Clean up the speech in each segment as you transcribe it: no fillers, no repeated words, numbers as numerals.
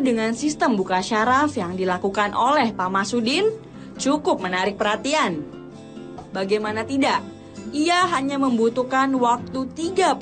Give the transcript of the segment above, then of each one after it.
dengan sistem buka syaraf yang dilakukan oleh Pak Masudin cukup menarik perhatian. Bagaimana tidak? Ia hanya membutuhkan waktu 31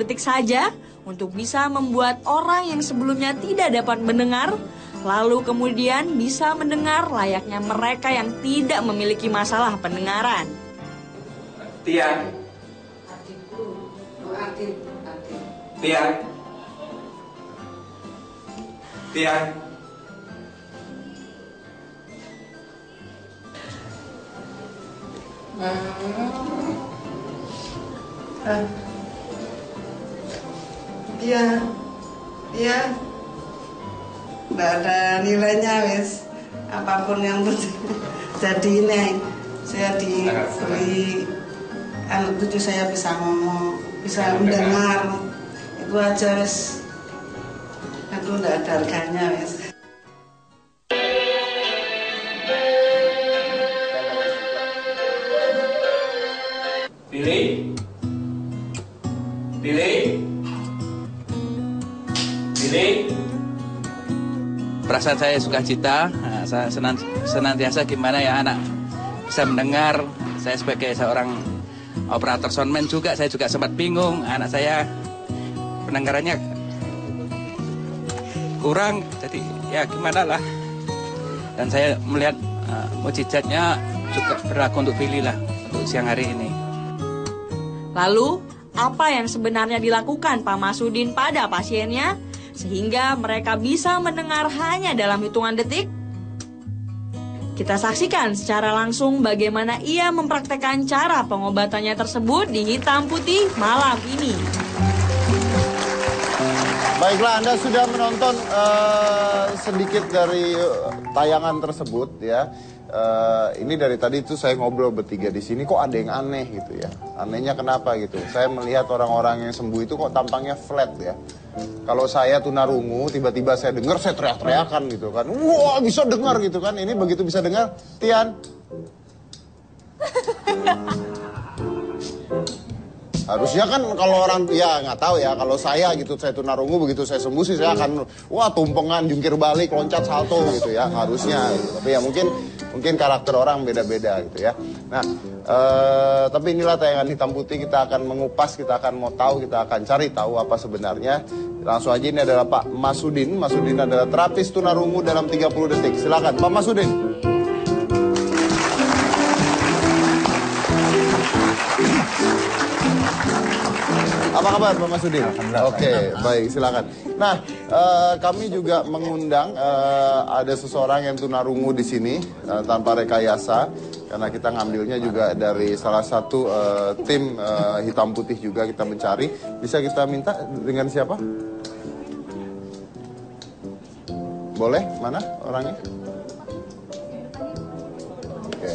detik saja untuk bisa membuat orang yang sebelumnya tidak dapat mendengar, lalu kemudian bisa mendengar layaknya mereka yang tidak memiliki masalah pendengaran. Tian. Tian. Tian. Iya, nggak ada nilainya wes. Apapun yang terjadi ini, saya diberi anak cucu saya bisa ngomong, bisa mendengar, itu aja wes. Itu nggak ada harganya wes. Pilih. Perasaan saya sukacita, saya senantiasa gimana ya anak bisa mendengar. Saya sebagai seorang operator soundman juga, saya juga sempat bingung, anak saya pendengarannya kurang, jadi ya gimana lah. Dan saya melihat mukjizatnya juga berlaku untuk Billy lah, untuk siang hari ini. Lalu, apa yang sebenarnya dilakukan Pak Masudin pada pasiennya sehingga mereka bisa mendengar hanya dalam hitungan detik? Kita saksikan secara langsung bagaimana ia mempraktekkan cara pengobatannya tersebut di Hitam Putih malam ini. Baiklah, Anda sudah menonton sedikit dari tayangan tersebut ya. Ini dari tadi itu saya ngobrol bertiga di sini, kok ada yang aneh gitu ya. Anehnya kenapa gitu? Saya melihat orang-orang yang sembuh itu kok tampangnya flat ya. Kalau saya tunarungu, tiba-tiba saya dengar, saya teriak-teriakan gitu kan. Wah, bisa dengar gitu kan. Ini begitu bisa dengar, Tian. Harusnya kan kalau orang, ya nggak tahu ya, kalau saya gitu, saya tunarungu, begitu saya sembuh sih saya akan, wah tumpengan, jungkir balik, loncat, salto gitu ya, harusnya gitu. Tapi ya mungkin karakter orang beda-beda gitu ya. Nah, tapi inilah tayangan Hitam Putih, kita akan mengupas, kita akan mau tahu, kita akan cari tahu apa sebenarnya. Langsung aja, ini adalah Pak Masudin. Masudin adalah terapis tunarungu dalam 30 detik. Silakan Pak Masudin. Apa kabar Pak Masudin? Oke, baik, silakan. Nah, kami juga mengundang ada seseorang yang tunarungu di sini tanpa rekayasa, karena kita ngambilnya juga dari salah satu tim Hitam Putih juga kita mencari. Bisa kita minta dengan siapa? Boleh? Mana orangnya? Oke.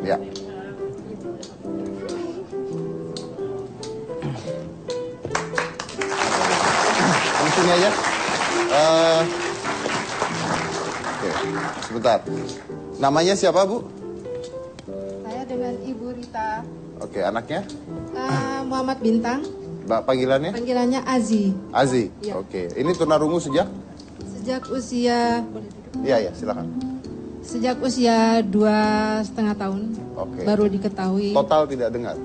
Ya. Di sini aja. Oke, sebentar. Namanya siapa, Bu? Saya dengan Ibu Rita. Oke, anaknya? Muhammad Bintang. Panggilannya? Panggilannya Azi. Azi. Ya. Oke. Ini tunarungu sejak? Sejak usia. Iya, silakan. Sejak usia 2,5 tahun. Oke. Baru diketahui. Total tidak dengar?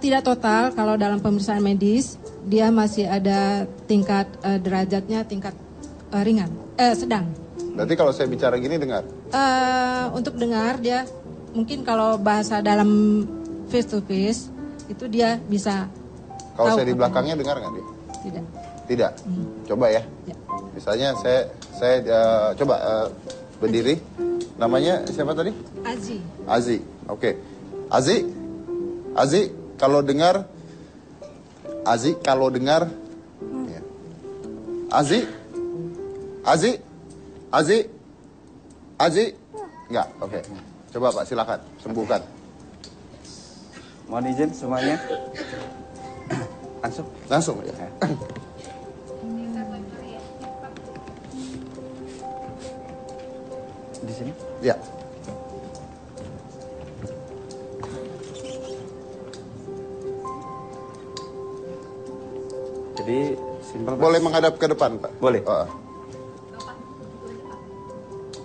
Tidak total. Kalau dalam pemeriksaan medis, dia masih ada tingkat derajatnya tingkat ringan, sedang. Berarti kalau saya bicara gini dengar? Untuk dengar dia mungkin kalau bahasa dalam face to face itu dia bisa. Kalau tahu saya di belakangnya dengar nggak dia? Tidak. Tidak. Coba ya. Misalnya saya coba berdiri. Namanya siapa tadi? Azi. Azi. Oke. Azi. Azi kalau dengar. Azi kalau dengar. Ya. Azi. Azi. Azi. Azi. Enggak. Oke. Coba Pak, silakan sembuhkan. Mohon izin semuanya. Langsung ya. Di sini? Ya. Jadi simpel. Mas. Boleh menghadap ke depan, Pak? Boleh. Oh.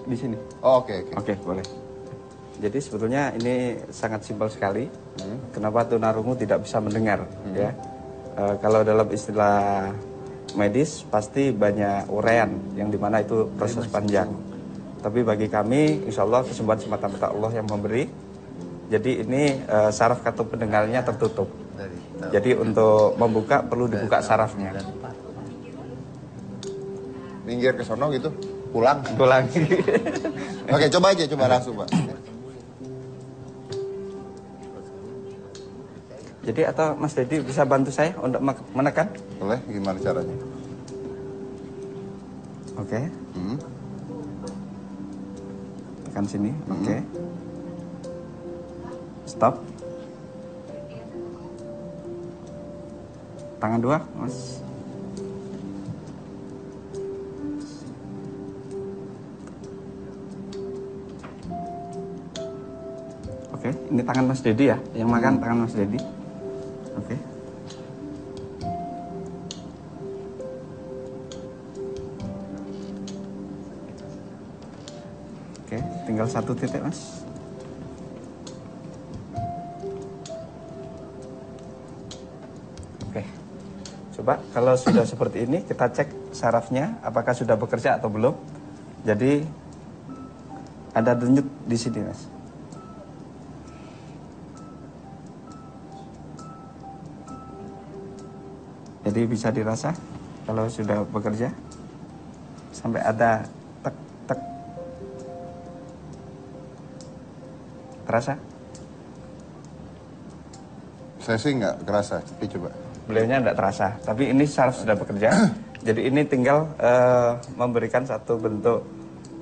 Di sini. Oh, oke. Oke, boleh. Jadi sebetulnya ini sangat simpel sekali. Kenapa tunarungu tidak bisa mendengar? Ya, kalau dalam istilah medis pasti banyak uraian yang dimana itu proses panjang. Tapi bagi kami, insya Allah kesembuhan semata-mata Allah yang memberi. Jadi ini saraf katup pendengarnya tertutup. Jadi untuk membuka perlu dibuka sarafnya. Minggir ke sono gitu, pulang. Oke, coba aja, coba langsung, Pak. Jadi atau Mas Dedi bisa bantu saya untuk menekan? Boleh, gimana caranya? Oke. Tekan sini, oke. Stop. Tangan dua, Mas. Oke, ini tangan Mas Dedi ya, yang makan tangan Mas Dedi. Oke. Oke, tinggal satu titik, Mas. Oke. Coba kalau sudah seperti ini kita cek sarafnya apakah sudah bekerja atau belum. Jadi ada denyut di sini, Mas. Jadi bisa dirasa kalau sudah bekerja sampai ada tek tek. Terasa? Saya sih nggak kerasa, tapi coba. Beliaunya tidak terasa, tapi ini saraf sudah bekerja. Jadi ini tinggal memberikan satu bentuk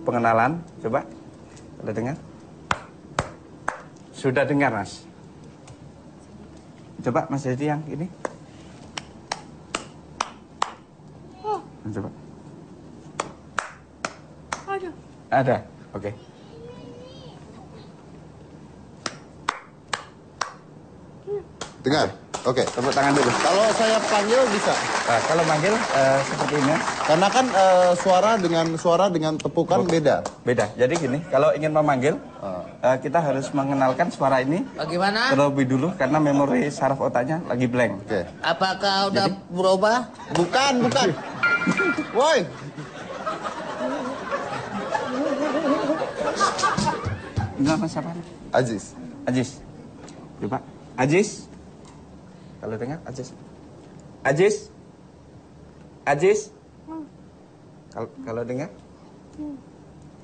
pengenalan. Coba, ada dengar? Sudah dengar, Mas? Coba Mas Dedi yang ini. Coba. Ada. Oke. Dengar? Oke. Tepuk tangan dulu. Kalau saya panggil bisa? Nah, kalau manggil seperti ini. Karena kan suara dengan tepukan beda. Beda. Jadi gini, kalau ingin memanggil, kita harus mengenalkan suara ini. Bagaimana? Terlebih dulu karena memori saraf otaknya lagi blank. Oke. Apakah udah berubah? Bukan. Woi. Nama siapa? Aziz. Aziz. Coba. Aziz. Kalau dengar Aziz. Aziz. Aziz. Kalau dengar?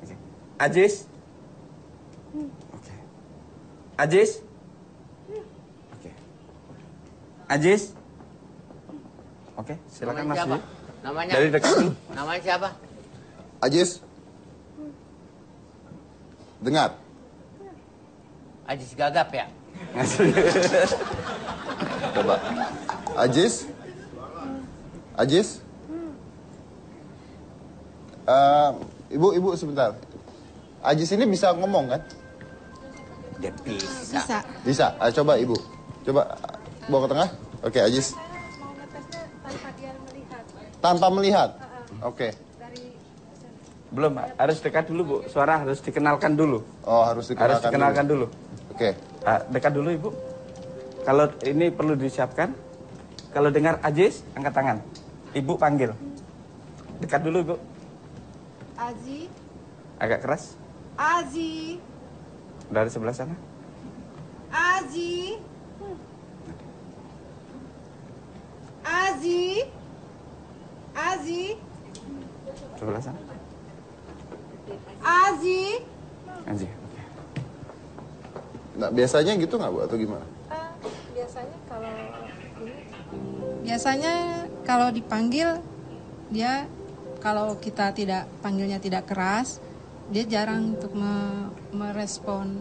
Oke. Aziz. Oke. Aziz. Oke. Aziz. Oke, silakan Mas. Namanya? Dari dekat dulu. Namanya siapa? Aziz. Dengar. Aziz Gagap ya? Coba. Aziz. Aziz. Ibu sebentar. Aziz ini bisa ngomong kan? Dia bisa. Bisa. Coba Ibu. Coba bawa ke tengah. Oke, Aziz. Tanpa melihat. Oke. Belum, harus dekat dulu, Bu. Suara harus dikenalkan dulu. Oh, harus dikenalkan dulu. Oke. Dekat dulu, Ibu. Kalau ini perlu disiapkan. Kalau dengar Aziz, angkat tangan. Ibu panggil. Dekat dulu, Ibu. Azi. Agak keras. Azi. Dari sebelah sana. Azi. Azi. Azi. Sebelah sana. Azi. Aziz. Oke. Nah, biasanya gitu nggak, Bu? Atau gimana? Biasanya kalau dipanggil dia, kalau kita tidak panggilnya tidak keras, dia jarang untuk merespon.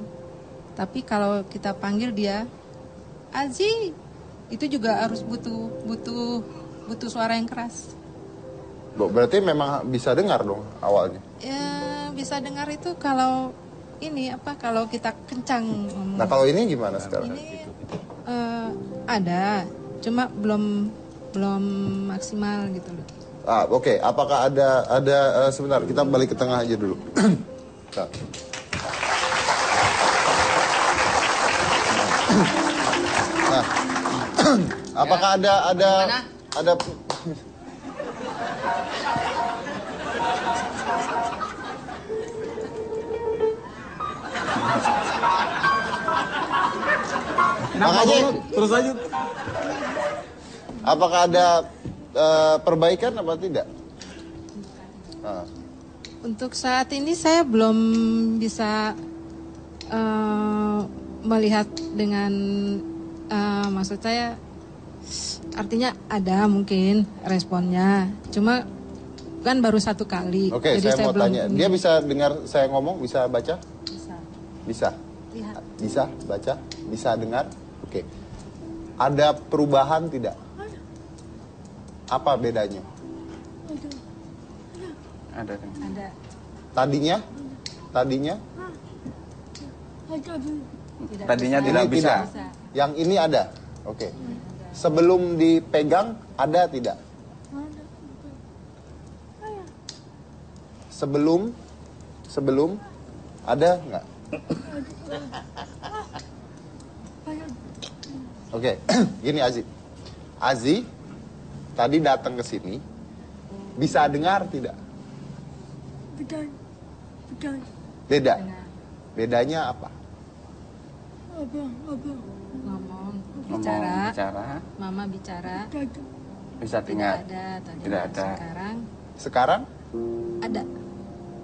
Tapi kalau kita panggil dia Azi, itu juga harus butuh suara yang keras. Berarti memang bisa dengar dong awalnya. Ya, bisa dengar itu kalau kalau kita kencang ngomong. Nah, kalau ini gimana sekarang? Ini ada, cuma belum belum maksimal gitu loh. Oke. Apakah ada sebentar, kita balik ke tengah aja dulu. Nah. Nah. Apakah ada makanya terus aja. Apakah ada perbaikan apa tidak? Untuk saat ini saya belum bisa melihat dengan maksud saya artinya ada mungkin responnya. Cuma kan baru 1 kali. Oke, jadi saya mau belum tanya. Dia bisa dengar saya ngomong, bisa baca? Bisa. Bisa. Lihat. Bisa baca, bisa dengar. Oke. Ada perubahan tidak? Apa bedanya? Ada. Ada. Tadinya? Tadinya tidak Ini bisa. Bisa. Yang ini ada. Oke. Sebelum dipegang ada tidak? Sebelum ada nggak? Oke, gini Azi tadi datang ke sini, bisa dengar tidak? Beda. Bedanya apa? Ngomong, Ngomong, bicara, bicara, mama bicara, bisa dengar. tidak ada tadi. Tidak ada. Sekarang? Ada.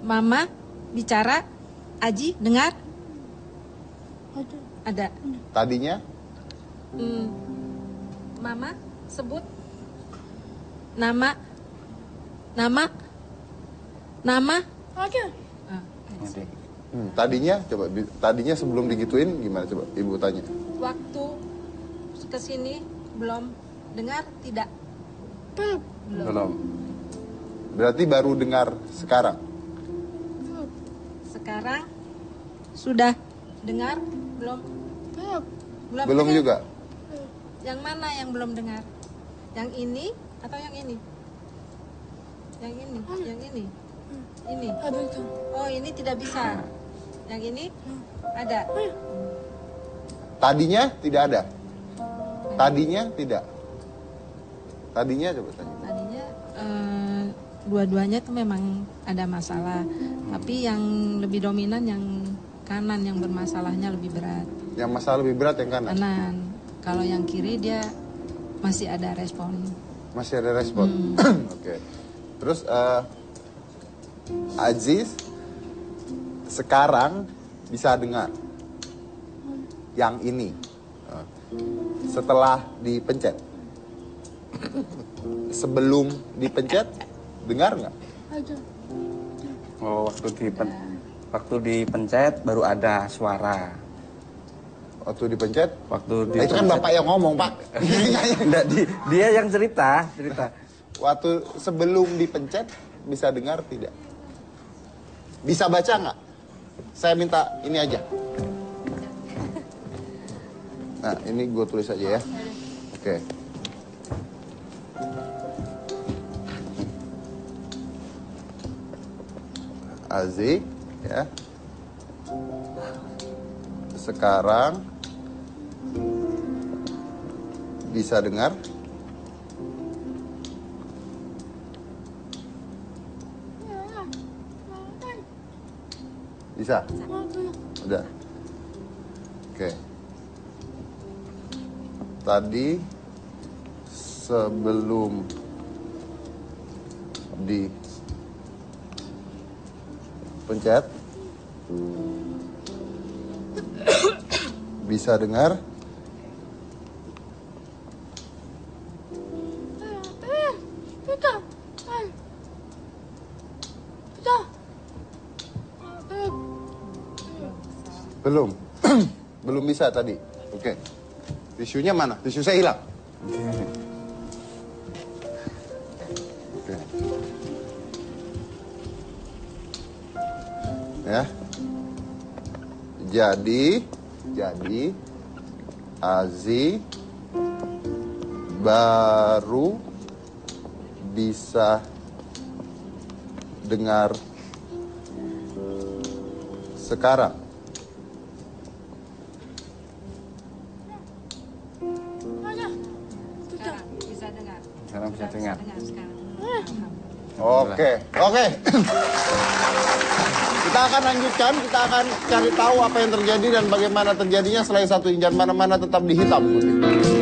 Mama bicara, Aji dengar? Ada. Tadinya? Mama sebut nama. Jadi, Tadinya coba tadinya sebelum digituin gimana coba ibu tanya. Waktu kesini belum dengar tidak? belum. Berarti baru dengar sekarang. Sekarang sudah dengar belum? Belum dengar. juga. Yang mana yang belum dengar? Yang ini atau yang ini? Yang ini, yang ini. Ini. Oh, ini tidak bisa. Yang ini ada. Tadinya tidak ada. Tadinya tidak. Tadinya coba tanya. Tadinya dua-duanya tuh memang ada masalah. Tapi yang lebih dominan yang kanan, yang bermasalahnya lebih berat. Yang masalah lebih berat yang kanan. Kanan. Kalau yang kiri dia masih ada respon. Masih ada respon. Oke. Terus Aziz sekarang bisa dengar yang ini. Setelah dipencet. Sebelum dipencet dengar nggak? Oh, waktu dipencet baru ada suara. Waktu dipencet? Itu kan bapak yang ngomong, Pak. Enggak, dia yang cerita. Waktu sebelum dipencet bisa dengar tidak? Bisa baca nggak? Saya minta ini aja. Nah, ini gue tulis aja ya. Oke. Aziz, ya. Sekarang bisa dengar? Bisa? Udah. Oke. Tadi sebelum dipencet bisa dengar? Belum. Belum bisa tadi. Oke. Tisunya mana? Tisu saya hilang. Oke. Ya. Jadi Azi baru bisa dengar sekarang. Sekarang bisa dengar. Sekarang bisa dengar. Sekarang. Oke. Kita akan lanjutkan, kita akan cari tahu apa yang terjadi dan bagaimana terjadinya. Selain satu, jangan mana-mana, tetap di Hitam Putih.